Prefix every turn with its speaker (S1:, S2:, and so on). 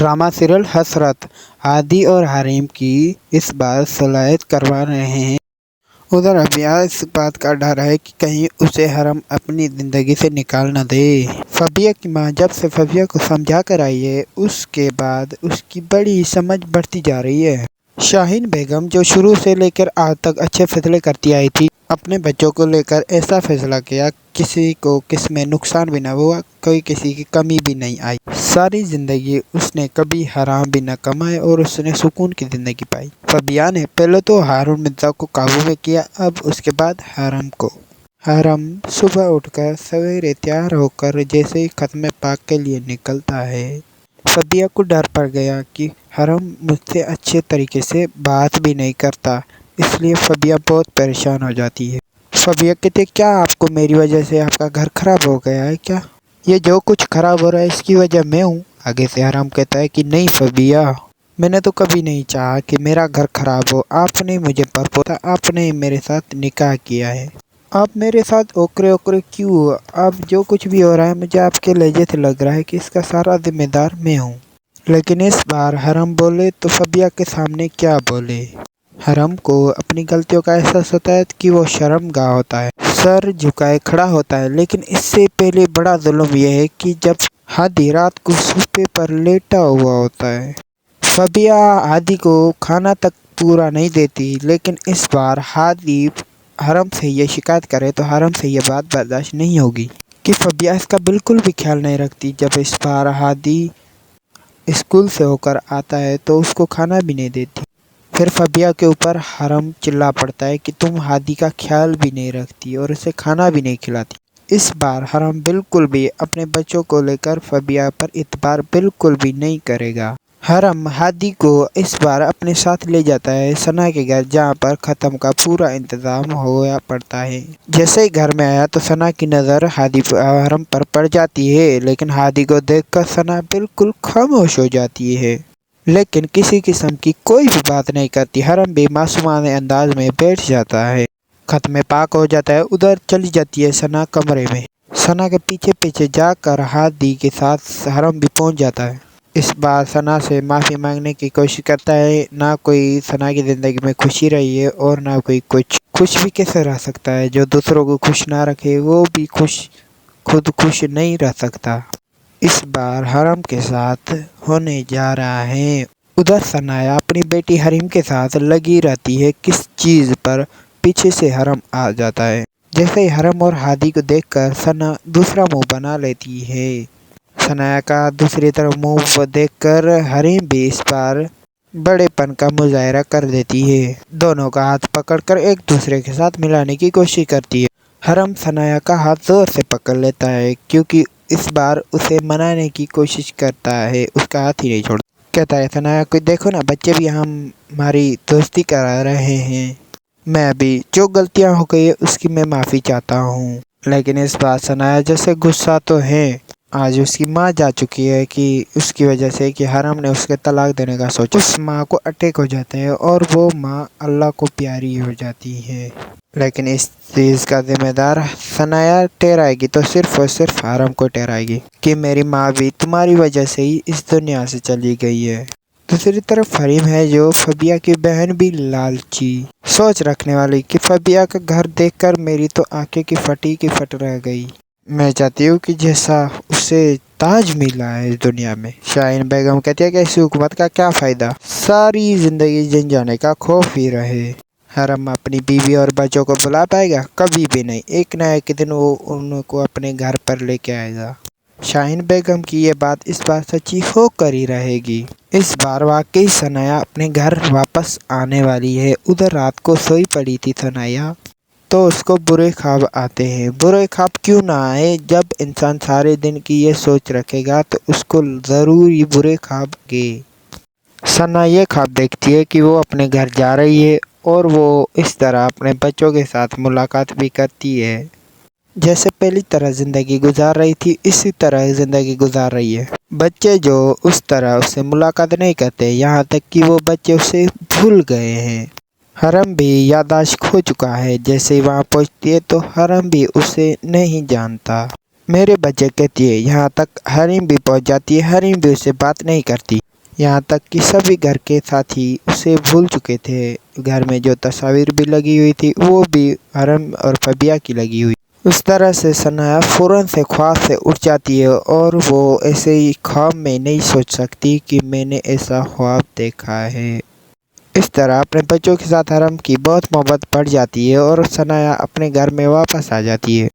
S1: Drama serial हसरत हादी और हरीम की इस बार सलाहियत करवा रहे हैं। उधर अबिया इस बात का डर है कि कहीं उसे हरम अपनी ज़िंदगी से निकाल न दे। फबिया की मां जब से फबिया को समझा कर आई है उसके बाद उसकी बड़ी समझ बढ़ती जा रही है। शाहीन बेगम जो शुरू से लेकर आज तक अच्छे फैसले करती आई थी, अपने बच्चों को लेकर ऐसा फैसला किया किसी को किसमें नुकसान भी न हुआ, कोई किसी की कमी भी नहीं आई। सारी जिंदगी उसने कभी हराम भी न कमाए और उसने सुकून की जिंदगी पाई। फबिया ने पहले तो हारून मिर्जा को काबू में किया, अब उसके बाद हरम को। हरम सुबह उठकर सवेरे तैयार होकर जैसे ही खत्म पाक के लिए निकलता है, फबिया को डर पड़ गया कि हरम मुझसे अच्छे तरीके से बात भी नहीं करता, इसलिए फबिया बहुत परेशान हो जाती है। फबिया कहते, क्या आपको मेरी वजह से आपका घर खराब हो गया है क्या? ये जो कुछ खराब हो रहा है इसकी वजह मैं हूँ। आगे से हरम कहता है कि नहीं फबिया, मैंने तो कभी नहीं चाहा कि मेरा घर खराब हो। आपने मुझे प्रपोज, आपने मेरे साथ निकाह किया है, आप मेरे साथ ओकरे ओकरे क्यों हो? अब जो कुछ भी हो रहा है मुझे आपके लहजे से लग रहा है कि इसका सारा जिम्मेदार मैं हूँ। लेकिन इस बार हरम बोले तो फबिया के सामने क्या बोले? हरम को अपनी गलतियों का एहसास होता है कि वो शर्मगाह होता है, सर झुकाए खड़ा होता है। लेकिन इससे पहले बड़ा जुल्म यह है कि जब हादी रात को सोफे पर लेटा हुआ होता है, फबिया हादी को खाना तक पूरा नहीं देती। लेकिन इस बार हादी हरम से ये शिकायत करे तो हरम से ये बात बर्दाश्त नहीं होगी कि फबिया इसका बिल्कुल भी ख्याल नहीं रखती। जब इस बार हादी स्कूल से होकर आता है तो उसको खाना भी नहीं देती। फिर फबिया के ऊपर हरम चिल्ला पड़ता है कि तुम हादी का ख्याल भी नहीं रखती और उसे खाना भी नहीं खिलाती। इस बार हरम बिल्कुल भी अपने बच्चों को लेकर फबिया पर इतबार बिल्कुल भी नहीं करेगा। हरम हादी को इस बार अपने साथ ले जाता है सना के घर, जहाँ पर खत्म का पूरा इंतजाम होया पड़ता है। जैसे ही घर में आया तो सना की नज़र हादी हरम पर पड़ जाती है, लेकिन हादी को देखकर सना बिल्कुल खामोश हो जाती है, लेकिन किसी किस्म की कोई भी बात नहीं करती। हरम भी मासूमाने अंदाज में बैठ जाता है। खत्म पाक हो जाता है। उधर चली जाती है सना कमरे में। सना के पीछे पीछे जाकर हादी के साथ हरम भी पहुंच जाता है। इस बार सना से माफ़ी मांगने की कोशिश करता है। ना कोई सना की ज़िंदगी में खुशी रही है और ना कोई कुछ। खुश भी कैसे रह सकता है? जो दूसरों को खुश ना रखे वो भी खुद खुश नहीं रह सकता। इस बार हरम के साथ होने जा रहा है। उधर सनाया अपनी बेटी हरीम के साथ लगी रहती है किस चीज़ पर, पीछे से हरम आ जाता है। जैसे ही हरम और हादी को देखकर सना दूसरा मुंह बना लेती है। सनाया का दूसरी तरफ मुंह देखकर हरीम भी इस बार बड़ेपन का मुजाहरा कर देती है। दोनों का हाथ पकड़कर एक दूसरे के साथ मिलाने की कोशिश करती है। हरम सनाया का हाथ जोर से पकड़ लेता है क्योंकि इस बार उसे मनाने की कोशिश करता है, उसका हाथ ही नहीं छोड़ता। कहता है सनाया को देखो ना, बच्चे भी हमारी दोस्ती करा रहे हैं, मैं भी जो गलतियां हो गई है उसकी मैं माफ़ी चाहता हूँ। लेकिन इस बार सनाया जैसे गुस्सा तो है, आज उसकी माँ जा चुकी है कि उसकी वजह से कि हरम ने उसके तलाक देने का सोचा। उस माँ को अटैक हो जाता है और वो माँ अल्लाह को प्यारी हो जाती है। लेकिन इस चीज़ का जिम्मेदार सनाया ठहराएगी तो सिर्फ और सिर्फ हरम को ठहराएगी कि मेरी माँ भी तुम्हारी वजह से ही इस दुनिया से चली गई है। दूसरी तरफ हरीम है जो फबिया की बहन भी लालची सोच रखने वाली कि फबिया का घर देखकर मेरी तो आंखें की फट रह गई। मैं चाहती हूँ कि जैसा उसे ताज मिला है इस दुनिया में। शाहीन बेगम कहती है कि ऐसी हुकूमत का क्या फ़ायदा, सारी ज़िंदगी जिन जाने का खौफ ही रहे। हरम अपनी बीवी और बच्चों को बुला पाएगा? कभी भी नहीं। एक ना एक दिन वो उनको अपने घर पर लेके आएगा। शाहीन बेगम की ये बात इस बार सच्ची होकर ही रहेगी। इस बार वाकई सनाया अपने घर वापस आने वाली है। उधर रात को सोई पड़ी थी सनाया तो उसको बुरे ख्वाब आते हैं। बुरे ख्वाब क्यों ना आए, जब इंसान सारे दिन की ये सोच रखेगा तो उसको ज़रूर ही बुरे ख्वाब आएंगे। सना ये ख्वाब देखती है कि वो अपने घर जा रही है और वो इस तरह अपने बच्चों के साथ मुलाकात भी करती है। जैसे पहली तरह ज़िंदगी गुजार रही थी इसी तरह ज़िंदगी गुजार रही है। बच्चे जो उस तरह उससे मुलाकात नहीं करते, यहाँ तक कि वो बच्चे उसे भूल गए हैं। हरम भी याददाश्त खो चुका है। जैसे ही वहाँ पहुँचती है तो हरम भी उसे नहीं जानता। मेरे बच्चे कहती है, यहाँ तक हरीम भी पहुँच जाती है, हरीम भी उससे बात नहीं करती। यहाँ तक कि सभी घर के साथी उसे भूल चुके थे। घर में जो तस्वीर भी लगी हुई थी वो भी हरम और फबिया की लगी हुई। उस तरह से सनाया फ़ौरन से ख्वाब से उठ जाती है और वो ऐसे ही ख्वाब में नहीं सोच सकती कि मैंने ऐसा ख्वाब देखा है। इस तरह अपने बच्चों के साथ हरम की बहुत मोहब्बत बढ़ जाती है और सनाया अपने घर में वापस आ जाती है।